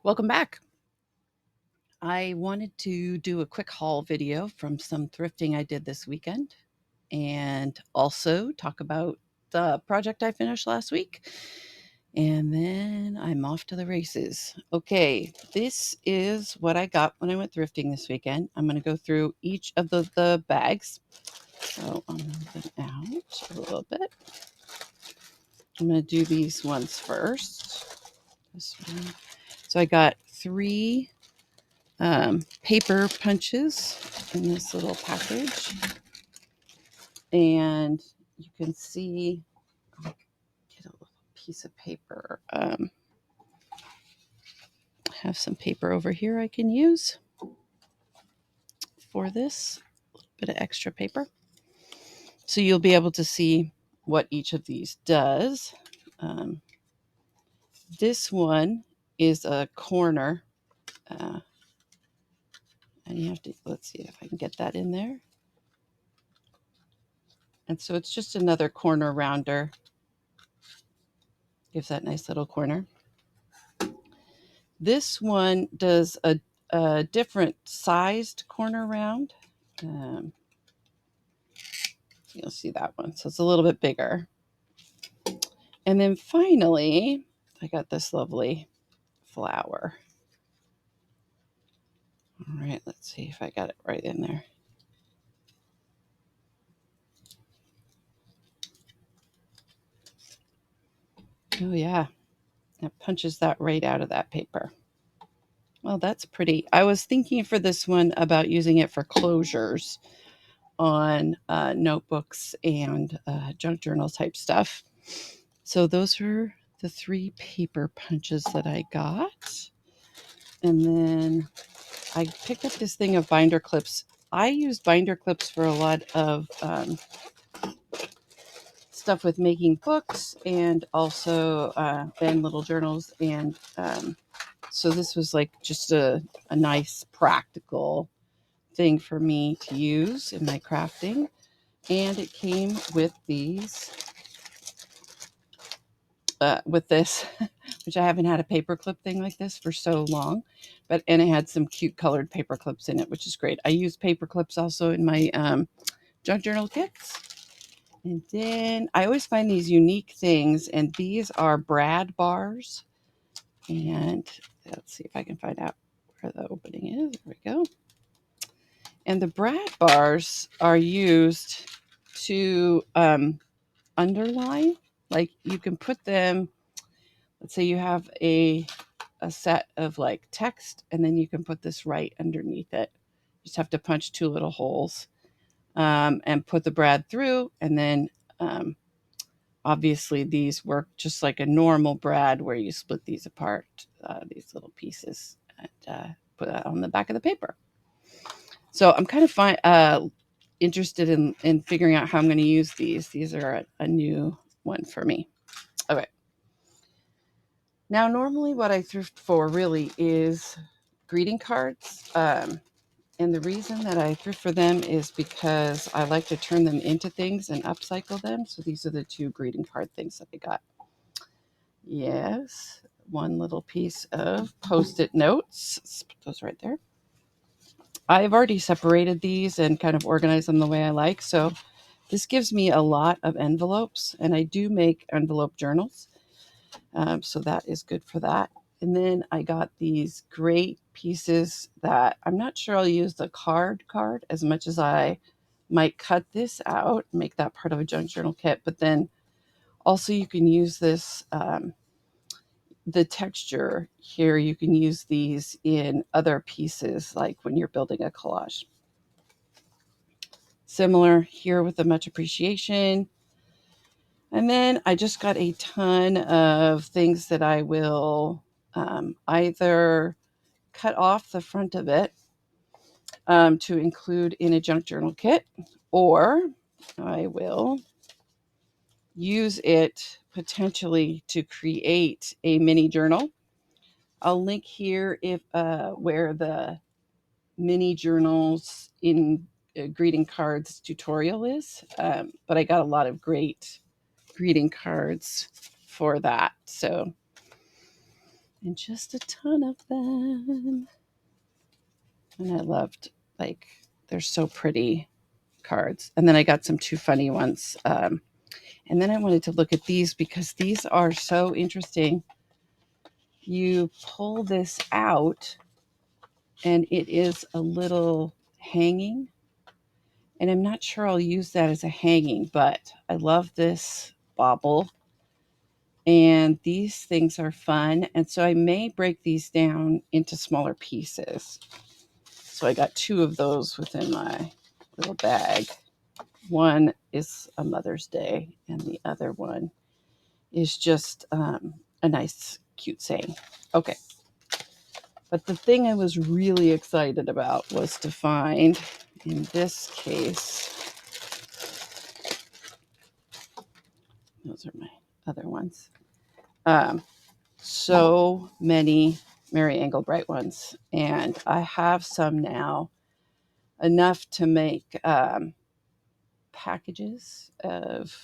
Welcome back. I wanted to do a quick haul video from some thrifting I did this weekend and also talk about the project I finished last week. And then I'm off to the races. Okay, this is what I got when I went thrifting this weekend. I'm going to go through each of the bags. So I'm going to move them out a little bit. I'm going to do these ones first. This one. So I got three paper punches in this little package. And you can see, I'll get a little piece of paper. I have some paper over here I can use for this, a little bit of extra paper. So you'll be able to see what each of these does. This one is a corner. And you have to, let's see if I can get that in there. And so it's just another corner rounder. Gives that nice little corner. This one does a different sized corner round. You'll see that one. So it's a little bit bigger. And then finally, I got this lovely flower. All right, let's see if I got it right in there. Oh, yeah. It punches that right out of that paper. Well, that's pretty. I was thinking for this one about using it for closures on notebooks and junk journal type stuff. So those are the three paper punches that I got. And then I picked up this thing of binder clips. I use binder clips for a lot of stuff with making books and also and little journals. And so this was like just a nice practical thing for me to use in my crafting. And it came with these, with this, which I haven't had a paper clip thing like this for so long, and it had some cute colored paper clips in it, which is great. I use paper clips also in my junk journal kits. And then I always find these unique things, and these are Brad bars. And let's see if I can find out where the opening is. There we go. And the Brad bars are used to underline. Like you can put them, let's say you have a set of like text, and then you can put this right underneath it. You just have to punch two little holes and put the brad through, and then obviously these work just like a normal brad where you split these apart, these little pieces, and put that on the back of the paper. So I'm kind of interested in figuring out how I'm going to use these. These are a new one for me. Okay. Now, normally what I thrift for really is greeting cards. And the reason that I thrift for them is because I like to turn them into things and upcycle them. So these are the two greeting card things that I got. Yes, one little piece of Post-it notes. Let's put those right there. I've already separated these and kind of organized them the way I like. So this gives me a lot of envelopes, and I do make envelope journals. So that is good for that. And then I got these great pieces that I'm not sure I'll use the card as much as I might cut this out, make that part of a junk journal kit. But then also you can use this, the texture here, you can use these in other pieces, like when you're building a collage. Similar here with the much appreciation. And then I just got a ton of things that I will either cut off the front of it to include in a junk journal kit, or I will use it potentially to create a mini journal. I'll link here if where the mini journals in greeting cards tutorial is, but I got a lot of great greeting cards for that. So, and just a ton of them. And I loved, like, they're so pretty cards. And then I got some Too Funny ones. And then I wanted to look at these because these are so interesting. You pull this out and it is a little hanging. And I'm not sure I'll use that as a hanging, but I love this bauble. And these things are fun. And so I may break these down into smaller pieces. So I got 2 of those within my little bag. One is a Mother's Day, and the other one is just a nice, cute saying. Okay. But the thing I was really excited about was to find, in this case, those are my other ones, so many Mary Engelbreit ones. And I have some now, enough to make packages of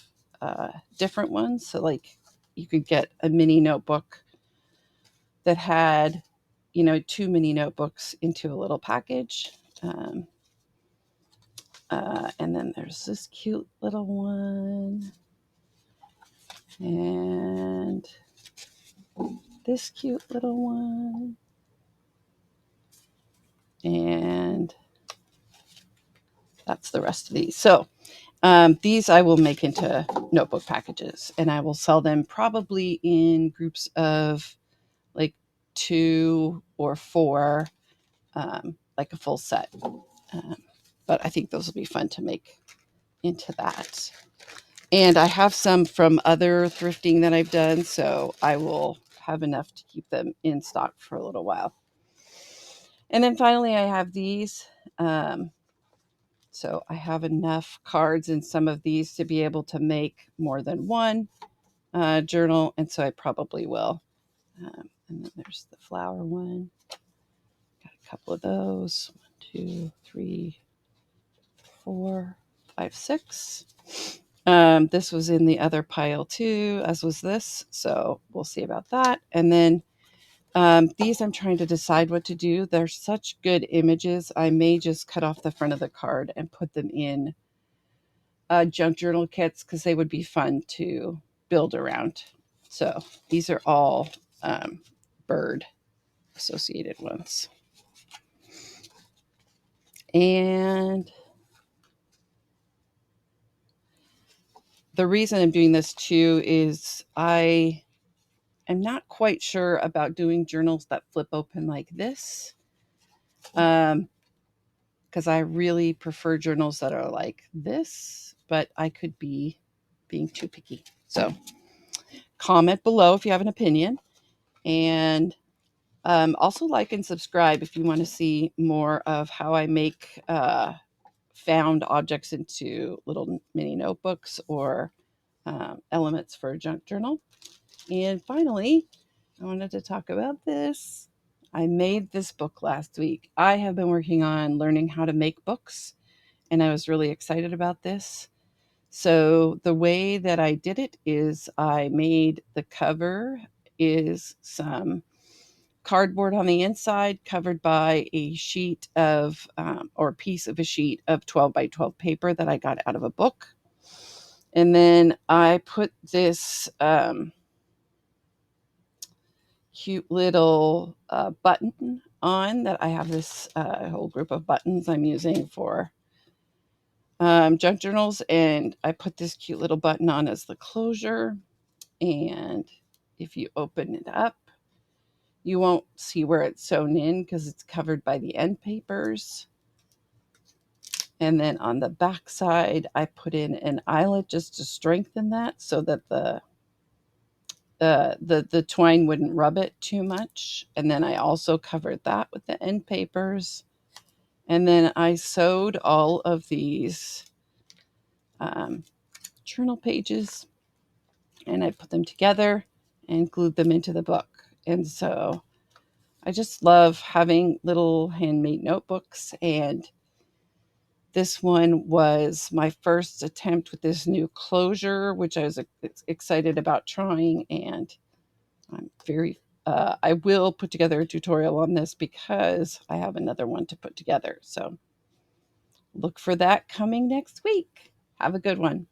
different ones. So, like, you could get a mini notebook that had, 2 mini notebooks into a little package. And then there's this cute little one, and this cute little one, and that's the rest of these. So these I will make into notebook packages, and I will sell them probably in groups of like 2 or 4, like a full set. But I think those will be fun to make into that. And I have some from other thrifting that I've done, so I will have enough to keep them in stock for a little while. And then finally, I have these. So I have enough cards in some of these to be able to make more than one journal, and so I probably will. And then there's the flower one. Got a couple of those. 1, 2, 3, 4, 5, 6. This was in the other pile too, as was this. So we'll see about that. And then these I'm trying to decide what to do. They're such good images. I may just cut off the front of the card and put them in junk journal kits because they would be fun to build around. So these are all bird associated ones. And the reason I'm doing this too is I am not quite sure about doing journals that flip open like this. Because I really prefer journals that are like this, but I could be being too picky. So comment below if you have an opinion. And also like and subscribe if you want to see more of how I make found objects into little mini notebooks or elements for a junk journal. And finally, I wanted to talk about this. I made this book last week. I have been working on learning how to make books, and I was really excited about this. So the way that I did it is I made the cover is some cardboard on the inside covered by a sheet of or piece of a sheet of 12 by 12 paper that I got out of a book. And then I put this cute little button on that. I have this whole group of buttons I'm using for junk journals, and I put this cute little button on as the closure. And if you open it up, you won't see where it's sewn in because it's covered by the end papers. And then on the back side, I put in an eyelet just to strengthen that so that the twine wouldn't rub it too much. And then I also covered that with the end papers. And then I sewed all of these journal pages, and I put them together and glued them into the book. And so I just love having little handmade notebooks. And this one was my first attempt with this new closure, which I was excited about trying. And I'm very I will put together a tutorial on this because I have another one to put together. So look for that coming next week. Have a good one.